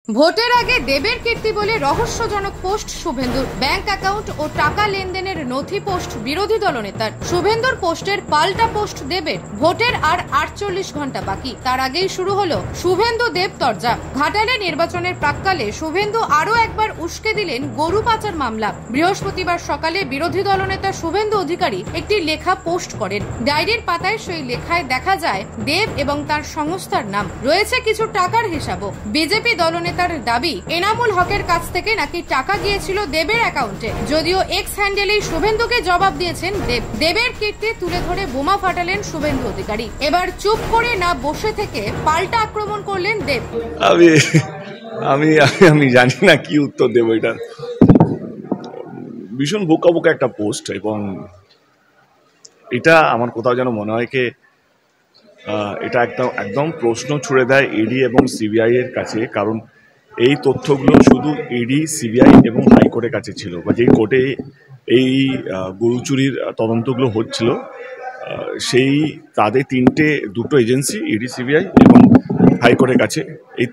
ভোটের আগে দেবের কীর্তি বলে রহস্যজনক পোস্ট শুভেন্দুর। ব্যাংক অ্যাকাউন্ট ও টাকা লেনদেনের নথি পোস্ট বিরোধী দলনেতার। শুভেন্দুর পোস্টের পাল্টা পোস্ট দেবের। ভোটের আর 48 ঘন্টা বাকি, তার আগেই শুরু হলো শুভেন্দু দেব তরজা। ঘাটালে নির্বাচনের প্রাক্কালে শুভেন্দু আরো একবার উস্কে দিলেন গরু পাচার মামলা। বৃহস্পতিবার সকালে বিরোধী দলনেতা শুভেন্দু অধিকারী একটি লেখা পোস্ট করেন। ডায়েরির পাতায় সেই লেখায় দেখা যায় দেব এবং তার সংস্থার নাম, রয়েছে কিছু টাকার হিসাবও। বিজেপি দলনেতা তার দাবি এনামুল হকের কাছ থেকে নাকি টাকা গিয়েছিল দেবের অ্যাকাউন্টে। যদিও এক্স হ্যান্ডেলেই শুভেন্দুকে জবাব দিয়েছেন দেব। দেবের কীর্তি তুলে ধরে বোমা ফাটালেন শুভেন্দু অধিকারী। এবার চুপ করে না বসে থেকে পাল্টা আক্রমণ করলেন দেব। আমি জানি না কি উত্তর দেব। এটা ভীষণ বোকা বোকা একটা পোস্ট, এবং এটা আমার কোথাও যেন মনে হয় কি এটা একদম প্রশ্ন ছুড়ে দেয় ইডি এবং সিবিআই এর কাছে। কারণ এই তথ্যগুলো শুধু ইডি, সিবিআই এবং হাইকোর্টের কাছে ছিল, বা যেই কোর্টে এই গরু চুরির তদন্তগুলো হচ্ছিল সেই তাদের দুটো এজেন্সি ইডি, সিবিআই এবং হাইকোর্টের কাছে এই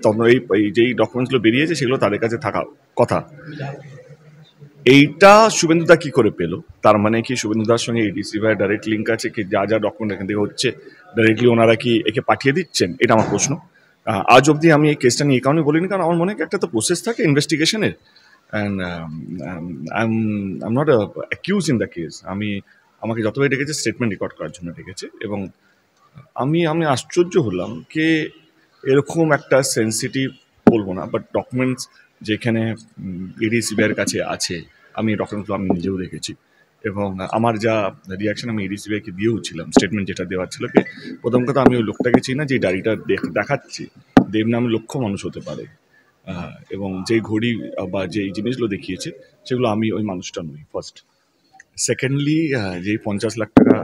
যেই ডকুমেন্টসগুলো বেরিয়েছে সেগুলো তাদের কাছে থাকা কথা। এইটা শুভেন্দুদা কি করে পেলো? তার মানে কি শুভেন্দুদার সঙ্গে ইডি, সিবিআই ডাইরেক্ট লিঙ্ক আছে? কি যা যা ডকুমেন্ট এখান থেকে হচ্ছে ডাইরেক্টলি ওনারা কি একে পাঠিয়ে দিচ্ছেন? এটা আমার প্রশ্ন। আজ অবধি আমি এই কেসটা নিয়ে এই কারণে বলিনি, কারণ আমার মনে হয় একটা তো প্রসেস থাকে ইনভেস্টিগেশনের, and I am not accused in the case. আমাকে যতবার ডেকেছে স্টেটমেন্ট রেকর্ড করার জন্য ডেকেছে, এবং আমি আশ্চর্য হলাম যে এরকম একটা সেন্সিটিভ, বলবো না, বাট ডকুমেন্টস যেখানে ইডি, সিবিআইয়ের কাছে আছে, আমি ডকুমেন্টগুলো আমি নিজেও দেখেছি, এবং আমার যা রিয়াকশন আমি ইডি, সিবিআইকে দিয়েও ছিলাম। স্টেটমেন্ট যেটা দেওয়ার ছিল, প্রথম কথা আমি ওই লোকটাকে চিনি না, যে ডায়েরিটা দেখাচ্ছি দেব নামে লক্ষ মানুষ হতে পারে, এবং যেই ঘড়ি বা যেই জিনিসগুলো দেখিয়েছে সেগুলো আমি ওই মানুষটা নই, ফার্স্ট। সেকেন্ডলি, যেই 50 লাখ টাকা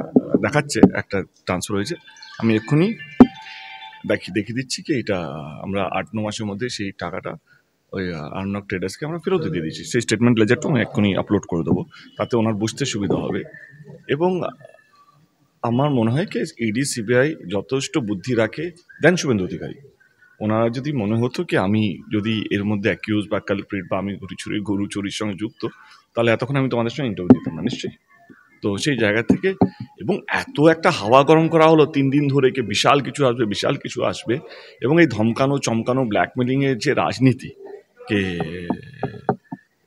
দেখাচ্ছে একটা ট্রান্সফার হয়েছে, আমি এক্ষুনি দেখিয়ে দিচ্ছি কি এটা আমরা 8-9 মাসের মধ্যে সেই টাকাটা ওই আর্নব ট্রেডার্সকে আমরা ফেরত দিয়ে দিয়েছি। সেই স্টেটমেন্ট লেজারটা আমি এক্ষুনি আপলোড করে দেবো, তাতে ওনার বুঝতে সুবিধা হবে। এবং আমার মনে হয় কি ইডি, সিবিআই যথেষ্ট বুদ্ধি রাখে দেন শুভেন্দু অধিকারী। ওনারা যদি মনে হতো কি আমি যদি এর মধ্যে অ্যাকিউজ বা কালপ্রিট বা আমি গরু চুরির সঙ্গে যুক্ত, তাহলে এতক্ষণ আমি তোমাদের সঙ্গে ইন্টারভিউ দিতাম না নিশ্চয়ই। তো সেই জায়গা থেকে, এবং এত একটা হাওয়া গরম করা হলো 3 দিন ধরে, কি বিশাল কিছু আসবে, এবং এই ধমকানো চমকানো ব্ল্যাকমেলিংয়ের যে রাজনীতি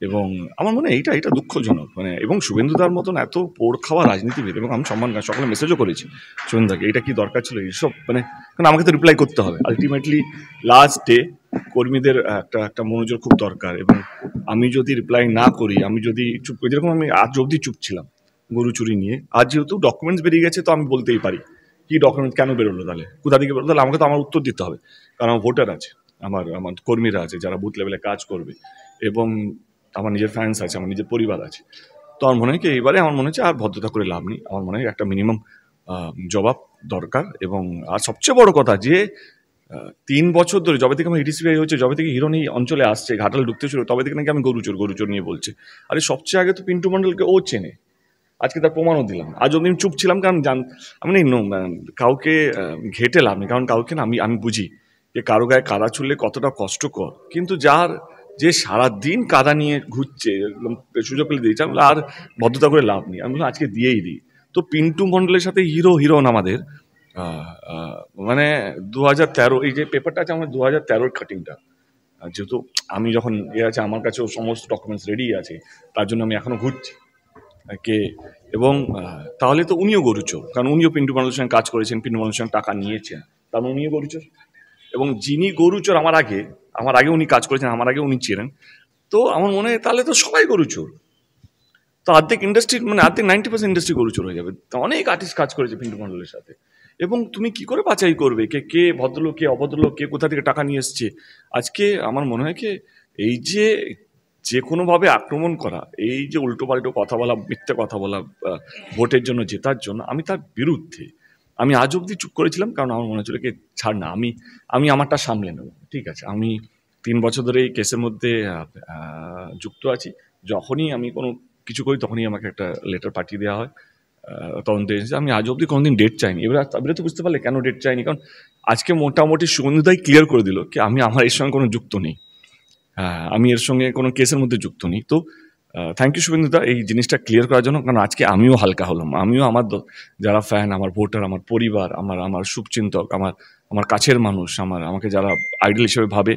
এবং আমার মনে হয় এটা দুঃখজনক। মানে, এবং শুভেন্দুদার মতন এত পোড় খাওয়া রাজনীতিবিদ, এবং আমি সকালে মেসেজও করেছি শুভেন্দুদাকে, এটা কি দরকার ছিল এইসব? মানে, কারণ আমাকে তো রিপ্লাই করতে হবে আলটিমেটলি। লাস্ট ডে কর্মীদের একটা মনোযোগ খুব দরকার, এবং আমি যদি রিপ্লাই না করি, আমি যদি চুপ করি, যেরকম আমি আজ অবধি চুপ ছিলাম গরু চুরি নিয়ে, আজ যেহেতু ডকুমেন্টস বেরিয়ে গেছে তো আমি বলতেই পারি কি ডকুমেন্ট কেন বেরোলো, তাহলে কোথা থেকে বেরোলো, তাহলে আমাকে তো আমার উত্তর দিতে হবে, কারণ আমার ভোটার আছে, আমার কর্মীরা আছে যারা বুথ লেভেলে কাজ করবে, এবং আমার নিজের ফ্যান্স আছে, আমার নিজের পরিবার আছে। তো আমার মনে হয় কি এইবারে আমার মনে হচ্ছে আর ভদ্রতা করে লাভ নেই। আমার মনে হয় একটা মিনিমাম জবাব দরকার। এবং আর সবচেয়ে বড় কথা যে 3 বছর ধরে, যবে থেকে আমার ইডিসিবিআই হচ্ছে, যবে থেকে হিরোন এই অঞ্চলে আসছে, ঘাটালে ঢুকতে শুরু, তবে থেকে নাকি আমি গরুচোর নিয়ে বলছে। আরে সবচেয়ে আগে তো পিন্টু মণ্ডলকে ও চেনে, আজকে তার প্রমাণও দিলাম। আজ অব্দি আমি চুপ ছিলাম, কারণ আমি কাউকে ঘেটে লাভ নেই, কারণ কাউকে না আমি বুঝি যে কারো গায়ে কাদা ছুড়লে কতটা কষ্টকর, কিন্তু যে সারাদিন কাদা নিয়ে ঘুরছে, সুযোগ পেলে দিয়েছে, আমি আর ভদ্রতা করে লাভ নেই, আমি আজকে দিয়েই দিই। তো পিন্টু মণ্ডলের সাথে হিরোন আমাদের মানে 2013, এই যে পেপারটা আছে আমার 2013 কাটিংটা, যেহেতু আমি যখন আছে আমার কাছেও সমস্ত ডকুমেন্টস রেডি আছে, তার জন্য আমি এখনো ঘুরছি এবং তাহলে তো উনিও গরুচোর, কারণ উনিও পিন্টু মণ্ডলের সঙ্গে কাজ করেছেন, পিন্টু মণ্ডলের সঙ্গে টাকা নিয়েছেন, তার মানে উনিও গরুচোর। এবং যিনি গরুচোর আমার আগে উনি কাজ করেছেন, আমার আগে উনি ছিলেন, তো আমার মনে হয় তাহলে তো সবাই গরুচোর। তো অর্ধেক ইন্ডাস্ট্রি, মানে অর্ধেক 90% ইন্ডাস্ট্রি গরুচোর হয়ে যাবে। অনেক আর্টিস্ট কাজ করেছে পিন্টু মণ্ডলের সাথে, এবং তুমি কি করে বাছাই করবে কে ভদ্রলোক, কে অভদ্রলোক, কে কোথা থেকে টাকা নিয়ে এসছে? আজকে আমার মনে হয় কি এই যে কোনোভাবে আক্রমণ করা, এই যে উল্টো পাল্টো কথা বলা, মিথ্যে কথা বলা ভোটের জন্য, জেতার জন্য, আমি তার বিরুদ্ধে। আমি আজ অবধি চুপ করেছিলাম, কারণ আমার মনে হচ্ছিল কি ছাড় না, আমি আমারটা সামলে নেব, ঠিক আছে। আমি 3 বছর ধরে এই কেসের মধ্যে যুক্ত আছি। যখনই আমি কোনো কিছু করি তখনই আমাকে একটা লেটার পাঠিয়ে দেওয়া হয় তদন্ত এজেন্সি। আমি আজ অবধি কোনোদিন ডেট চাইনি। এবারে তো বুঝতে পারলে কেন ডেট চাইনি, কারণ আজকে মোটামুটি শুভেন্দুদাই ক্লিয়ার করে দিল কি আমার এর সঙ্গে কোনো যুক্ত নেই। আমি এর সঙ্গে কোনো কেসের মধ্যে যুক্ত নেই। তো থ্যাংক ইউ শুভেন্দুদা এই জিনিসটা ক্লিয়ার করার জন্য, কারণ আজকে আমিও হালকা হলাম। আমিও আমার যারা ফ্যান, আমার ভোটার, আমার পরিবার, আমার শুভচিন্তক, আমার কাছের মানুষ, আমাকে যারা আইডল হিসেবে ভাবে,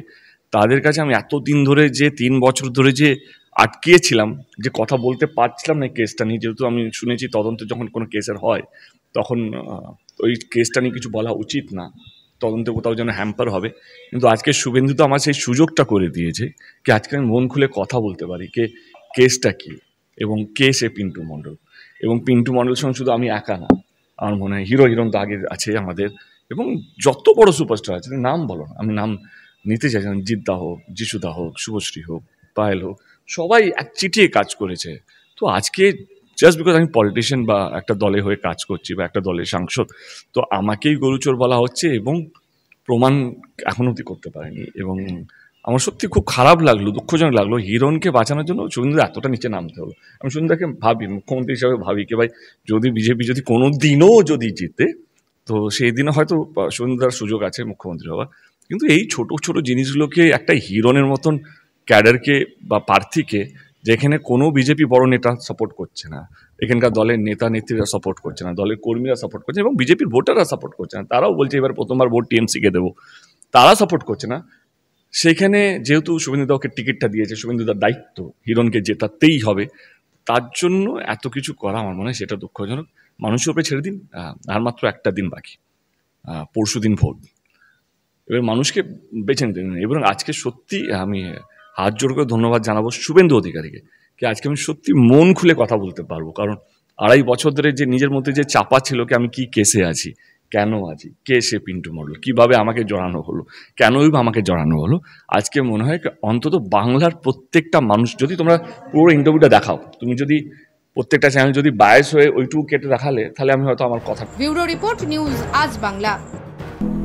তাদের কাছে আমি এতদিন ধরে যে 3 বছর ধরে যে আটকিয়েছিলাম, যে কথা বলতে পারছিলাম না এই কেসটা নিয়ে, যেহেতু আমি শুনেছি তদন্ত যখন কোনো কেসের হয় তখন ওই কেসটা নিয়ে কিছু বলা উচিত না, তদন্তে কোথাও যেন হ্যাম্পার হবে। কিন্তু আজকে শুভেন্দু তো আমার সেই সুযোগটা করে দিয়েছে কি আজকে আমি মন খুলে কথা বলতে পারি কেসটা কি এবং কে সে পিন্টু মণ্ডল। এবং পিন্টু মণ্ডলের সঙ্গে শুধু আমি একা না, আমার মনে হয় হিরোইন তো আগে আছে আমাদের, এবং যত বড় সুপারস্টার আছে, নাম বলো না, আমি নাম নিতে চাই, জিদ্দা হোক, যিশুদা হোক, শুভশ্রী হোক, পায়েল হোক, সবাই এক চিটিয়ে কাজ করেছে। তো আজকে জাস্ট বিকজ আমি পলিটিশিয়ান বা একটা দলে হয়ে কাজ করছি বা একটা দলের সাংসদ, তো আমাকেই গরুচোর বলা হচ্ছে এবং প্রমাণ এখন অবধি করতে পারেনি। এবং আমার সত্যি খুব খারাপ লাগলো, দুঃখজনক লাগলো, হিরণকে বাঁচানোর জন্য শুভেন্দু এতটা নিচে নামতে হলো। আমি শুভেন্দুকে ভাবি, মুখ্যমন্ত্রী হিসাবে ভাবি কি ভাই যদি বিজেপি যদি কোনো দিনও যদি জিতে, তো সেই দিনে হয়তো শুভেন্দুদার সুযোগ আছে মুখ্যমন্ত্রী হওয়ার। কিন্তু এই ছোট ছোট জিনিসগুলোকে একটা হিরণের মতন ক্যাডারকে বা প্রার্থীকে, যেখানে কোনো বিজেপি বড় নেতা সাপোর্ট করছে না, এখানকার দলের নেতা নেত্রীরা সাপোর্ট করছে না, দলের কর্মীরা সাপোর্ট করছে এবং বিজেপির ভোটাররা সাপোর্ট করছে না, তারাও বলছে এবার প্রথমবার ভোট টিএমসিকে দেবো, তারা সাপোর্ট করছে না। সেখানে যেহেতু শুভেন্দুদা ওকে টিকিটটা দিয়েছে, শুভেন্দুদার দায়িত্ব হিরণকে জেতাতেই হবে, তার জন্য এত কিছু করা আমার মনে হয় সেটা দুঃখজনক। মানুষের উপরে ছেড়ে দিন, আর মাত্র একটা দিন বাকি, পরশু দিন ভোট, এবার মানুষকে বেছে নিতে দিন। এবং আজকে সত্যি আমি হাত জোর করে ধন্যবাদ জানাবো শুভেন্দু অধিকারীকে, কি আজকে আমি সত্যি মন খুলে কথা বলতে পারবো। কারণ 2.5 বছর ধরে যে নিজের মধ্যে যে চাপা ছিল কি আমি কি কেসে আছি, কেন আছি, কে সে পিন্টু মণ্ডল, কীভাবে আমাকে জড়ানো হলো, কেনই বা আমাকে জড়ানো হলো, আজকে মনে হয় অন্তত বাংলার প্রত্যেকটা মানুষ, যদি তোমরা পুরো ইন্টারভিউটা দেখাও, তুমি যদি প্রত্যেকটা চ্যানেল যদি বায়াস হয়ে ওইটুকু কেটে দেখালে, তাহলে আমি হয়তো আমার কথা। ব্যুরো রিপোর্ট, নিউজ আজ বাংলা।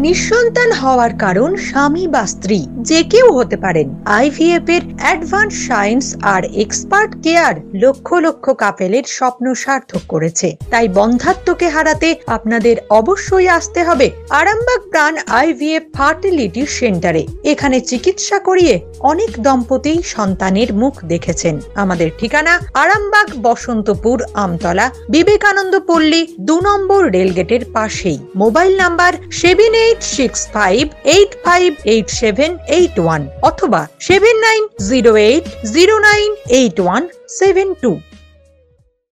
নিঃসন্তান হওয়ার কারণ স্বামী বা স্ত্রী যে কেউ হতে পারেন। আইভিএফ এর অ্যাডভান্স সায়েন্স আর এক্সপার্ট কেয়ার লক্ষ লক্ষ কাপেলের স্বপ্ন সার্থক করেছে। তাই বন্ধাত্বকে হারাতে আপনাদের অবশ্যই আসতে হবে আরামবাগ প্রাণ আইভিএফ ফার্টিলিটি সেন্টারে। এখানে চিকিৎসা করিয়ে অনেক দম্পতি সন্তানের মুখ দেখেছেন। আমাদের ঠিকানা আরামবাগ বসন্তপুর আমতলা বিবেকানন্দ পল্লী 2 নম্বর রেলগেটের পাশেই। মোবাইল নাম্বার 7865858781 অথবা 7908098172।